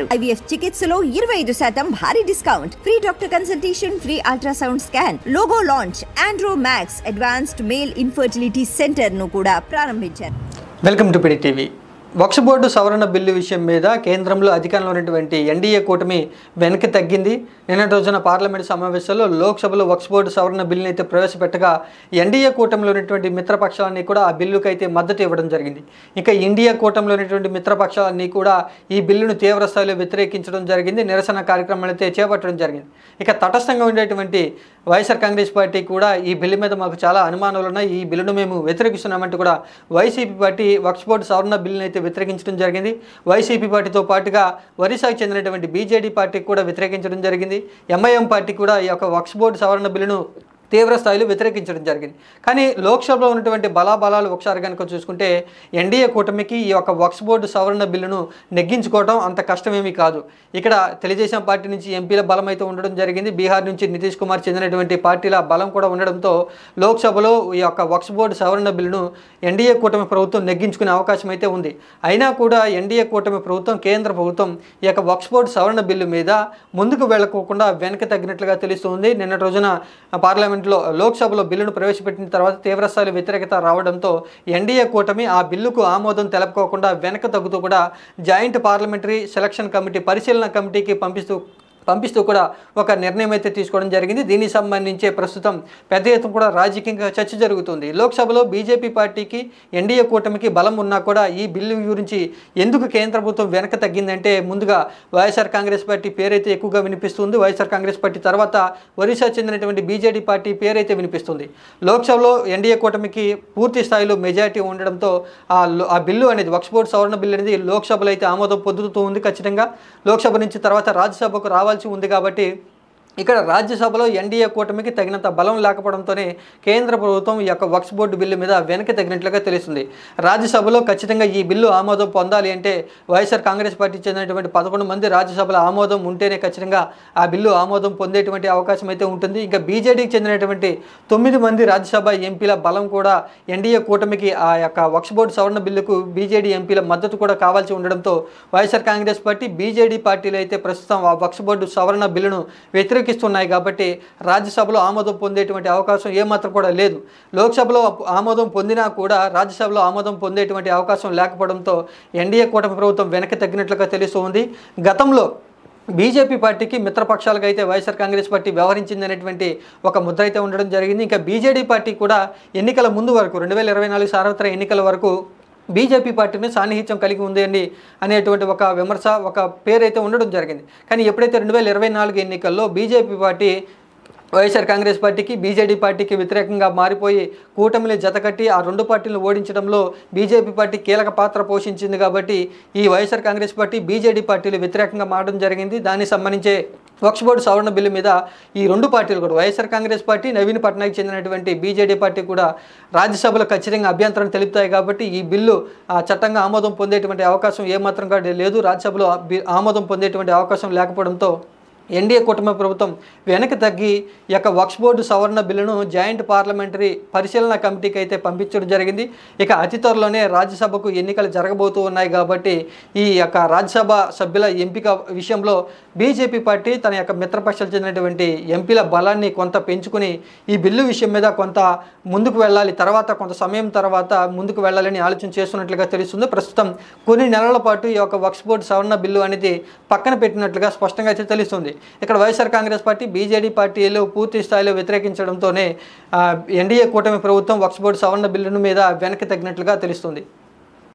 IVF చికిత్సలో 25% భారీ discount, free doctor consultation, free ultrasound scan, logo launch, Andro max advanced male infertility centre ను కూడా ప్రారంభించారు. Welcome to PD TV. Waqf board సవరణ bill విషయం మీద కేంద్రంలో అధికారంలో ఉన్నటువంటి ఎన్డీఏ కూటమి వెనక్కి తగ్గింది. నిన్నటి రోజున పార్లమెంటు సమావేశాల్లో లోక్సభలో వక్ఫ్ బోర్డు సవరణ బిల్లుని అయితే ప్రవేశపెట్టగా ఎన్డీఏ కూటమిలో ఉన్నటువంటి మిత్రపక్షాలన్నీ కూడా ఆ బిల్లుకి అయితే మద్దతు ఇవ్వడం జరిగింది. ఇక ఇండియా కూటమిలో ఉన్నటువంటి మిత్రపక్షాలన్నీ కూడా ఈ బిల్లును తీవ్ర స్థాయిలో వ్యతిరేకించడం జరిగింది. నిరసన కార్యక్రమాలు అయితే చేపట్టడం జరిగింది. ఇక తటస్థంగా ఉండేటువంటి వైఎస్ఆర్ కాంగ్రెస్ పార్టీ కూడా ఈ బిల్లు మీద మాకు చాలా అనుమానాలు ఉన్నాయి, ఈ బిల్లును మేము వ్యతిరేకిస్తున్నామంటూ కూడా వైసీపీ పార్టీ వక్ఫ్ బోర్డు సవరణ బిల్లును అయితే వ్యతిరేకించడం జరిగింది. వైసీపీ పార్టీతో పాటుగా ఒరిస్సాకు చెందినటువంటి బీజేడీ పార్టీకి కూడా వ్యతిరేకించడం జరిగింది. ఎంఐఎం పార్టీ కూడా ఈ యొక్క వక్ఫ్ బోర్డు సవరణ బిల్లును తీవ్ర స్థాయిలో వ్యతిరేకించడం జరిగింది. కానీ లోక్సభలో ఉన్నటువంటి బలాబలాలు ఒకసారి కనుక చూసుకుంటే ఎన్డీఏ కూటమికి ఈ యొక్క వక్ఫ్ బోర్డు సవరణ బిల్లును నెగ్గించుకోవడం అంత కష్టమేమీ కాదు. ఇక్కడ తెలుగుదేశం పార్టీ నుంచి ఎంపీల బలం అయితే ఉండడం జరిగింది. బీహార్ నుంచి నితీష్ కుమార్ చెందినటువంటి పార్టీల బలం కూడా ఉండడంతో లోక్సభలో ఈ యొక్క వక్ఫ్ బోర్డు సవరణ బిల్లును ఎన్డీఏ కూటమి ప్రభుత్వం నెగ్గించుకునే అవకాశం అయితే ఉంది. అయినా కూడా ఎన్డీఏ కూటమి ప్రభుత్వం, కేంద్ర ప్రభుత్వం ఈ యొక్క వక్ఫ్ బోర్డు సవరణ బిల్లు మీద ముందుకు వెళ్ళకోకుండా వెనక్కి తగ్గినట్లుగా తెలుస్తుంది. నిన్నటి రోజున లోక్సభలో బిల్లును ప్రవేశపెట్టిన తర్వాత తీవ్రస్థాయిలో వ్యతిరేకత రావడంతో ఎన్డీఏ కూటమి ఆ బిల్లుకు ఆమోదం తెలపకోకుండా వెనక తగ్గుతూ కూడా జాయింట్ పార్లమెంటరీ సెలక్షన్ కమిటీ, పరిశీలన కమిటీకి పంపిస్తూ కూడా ఒక నిర్ణయం అయితే తీసుకోవడం జరిగింది. దీనికి సంబంధించి ప్రస్తుతం పెద్ద ఎత్తున కూడా రాజకీయంగా చర్చ జరుగుతుంది. లోక్సభలో బీజేపీ పార్టీకి, ఎన్డీఏ కూటమికి బలం ఉన్నా కూడా ఈ బిల్లు గురించి ఎందుకు కేంద్ర ప్రభుత్వం వెనక తగ్గిందంటే ముందుగా వైఎస్ఆర్ కాంగ్రెస్ పార్టీ పేరైతే ఎక్కువగా వినిపిస్తుంది. వైఎస్ఆర్ కాంగ్రెస్ పార్టీ తర్వాత ఒరిస్సా చెందినటువంటి బీజేడీ పార్టీ పేరైతే వినిపిస్తుంది. లోక్సభలో ఎన్డీఏ కూటమికి పూర్తి స్థాయిలో మెజారిటీ ఉండడంతో ఆ బిల్లు అనేది వక్ఫ్ బోర్డు సవరణ బిల్లు అనేది లోక్సభలో అయితే ఆమోదం పొందుతూ ఉంది. ఖచ్చితంగా లోక్సభ నుంచి తర్వాత రాజ్యసభకు రావాల్సి ఉంది కాబట్టి ఇక్కడ రాజ్యసభలో ఎన్డీఏ కూటమికి తగినంత బలం లేకపోవడంతోనే కేంద్ర ప్రభుత్వం ఈ యొక్క వక్ఫ్ బోర్డు బిల్లు మీద వెనక్కి తగినట్లుగా తెలుస్తుంది. రాజ్యసభలో ఖచ్చితంగా ఈ బిల్లు ఆమోదం పొందాలి అంటే వైఎస్ఆర్ కాంగ్రెస్ పార్టీ చెందినటువంటి 11 మంది రాజ్యసభలో ఆమోదం ఉంటేనే ఖచ్చితంగా ఆ బిల్లు ఆమోదం పొందేటువంటి అవకాశం అయితే ఉంటుంది. ఇంకా బీజేడీకి చెందినటువంటి 9 మంది రాజ్యసభ ఎంపీల బలం కూడా ఎన్డీఏ కూటమికి ఆ యొక్క వక్ఫ్ బోర్డు సవరణ బిల్లుకు బీజేడీ ఎంపీల మద్దతు కూడా కావాల్సి ఉండడంతో వైఎస్ఆర్ కాంగ్రెస్ పార్టీ, బీజేడీ పార్టీలు అయితే ప్రస్తుతం ఆ వక్ఫ్ బోర్డు సవరణ బిల్లును వ్యతిరేకిస్తున్నాయి. కాబట్టి రాజ్యసభలో ఆమోదం పొందేటువంటి అవకాశం ఏమాత్రం కూడా లేదు. లోక్సభలో ఆమోదం పొందినా కూడా రాజ్యసభలో ఆమోదం పొందేటువంటి అవకాశం లేకపోవడంతో ఎన్డీఏ కూటమి ప్రభుత్వం వెనక్కి తగ్గినట్లుగా తెలుస్తుంది. గతంలో బీజేపీ పార్టీకి మిత్రపక్షాలకు అయితే వైఎస్ఆర్ కాంగ్రెస్ పార్టీ వ్యవహరించింది అనేటువంటి ఒక ముద్ర అయితే ఉండడం జరిగింది. ఇంకా బీజేడీ పార్టీ కూడా ఎన్నికల ముందు వరకు 2024 సార్వత్రిక ఎన్నికల వరకు బీజేపీ పార్టీని సాన్నిహిత్యం కలిగి ఉంది అనేటువంటి ఒక విమర్శ, ఒక పేరైతే ఉండడం జరిగింది. కానీ ఎప్పుడైతే 2024 ఎన్నికల్లో బీజేపీ పార్టీ వైఎస్ఆర్ కాంగ్రెస్ పార్టీకి, బీజేడీ పార్టీకి వ్యతిరేకంగా మారిపోయి కూటమిని జతకట్టి ఆ రెండు పార్టీలను ఓడించడంలో బీజేపీ పార్టీ కీలక పాత్ర పోషించింది. కాబట్టి ఈ వైఎస్ఆర్ కాంగ్రెస్ పార్టీ, బీజేడీ పార్టీలు వ్యతిరేకంగా మారడం జరిగింది. దానికి సంబంధించే వక్ఫ్ బోర్డు సవరణ బిల్లు మీద ఈ రెండు పార్టీలు కూడా, వైఎస్ఆర్ కాంగ్రెస్ పార్టీ, నవీన్ పట్నాయక్ చెందినటువంటి బీజేడీ పార్టీ కూడా రాజ్యసభలో ఖచ్చితంగా అభ్యంతరం తెలుపుతాయి. కాబట్టి ఈ బిల్లు చట్టంగా ఆమోదం పొందేటువంటి అవకాశం ఏమాత్రం కూడా లేదు. రాజ్యసభలో ఆమోదం పొందేటువంటి అవకాశం లేకపోవడంతో ఎన్డీఏ కూటమి ప్రభుత్వం వెనక్కి తగ్గి ఈ యొక్క వక్ఫ్ బోర్డు సవరణ బిల్లును జాయింట్ పార్లమెంటరీ పరిశీలన కమిటీకి అయితే పంపించడం జరిగింది. ఇక అతి త్వరలోనే రాజ్యసభకు ఎన్నికలు జరగబోతూ ఉన్నాయి. కాబట్టి ఈ యొక్క రాజ్యసభ సభ్యుల ఎంపిక విషయంలో బీజేపీ పార్టీ తన యొక్క మిత్రపక్షాలు చెందినటువంటి ఎంపీల బలాన్ని కొంత పెంచుకుని ఈ బిల్లు విషయం మీద కొంత ముందుకు వెళ్ళాలి, తర్వాత కొంత సమయం తర్వాత ముందుకు వెళ్ళాలని ఆలోచన చేస్తున్నట్లుగా తెలుస్తుంది. ప్రస్తుతం కొన్ని నెలల పాటు ఈ యొక్క వక్ఫ్ బోర్డు సవరణ బిల్లు అనేది పక్కన పెట్టినట్లుగా స్పష్టంగా అయితే తెలుస్తుంది. ఇక్కడ వైఎస్ఆర్ కాంగ్రెస్ పార్టీ, బీజేడీ పార్టీలు పూర్తి స్థాయిలో వ్యతిరేకించడంతోనే ఎన్డీఏ కూటమి ప్రభుత్వం వక్ఫ్ బోర్డు సవరణ బిల్లును మీద వెనక్కి తగ్గినట్లుగా తెలుస్తుంది.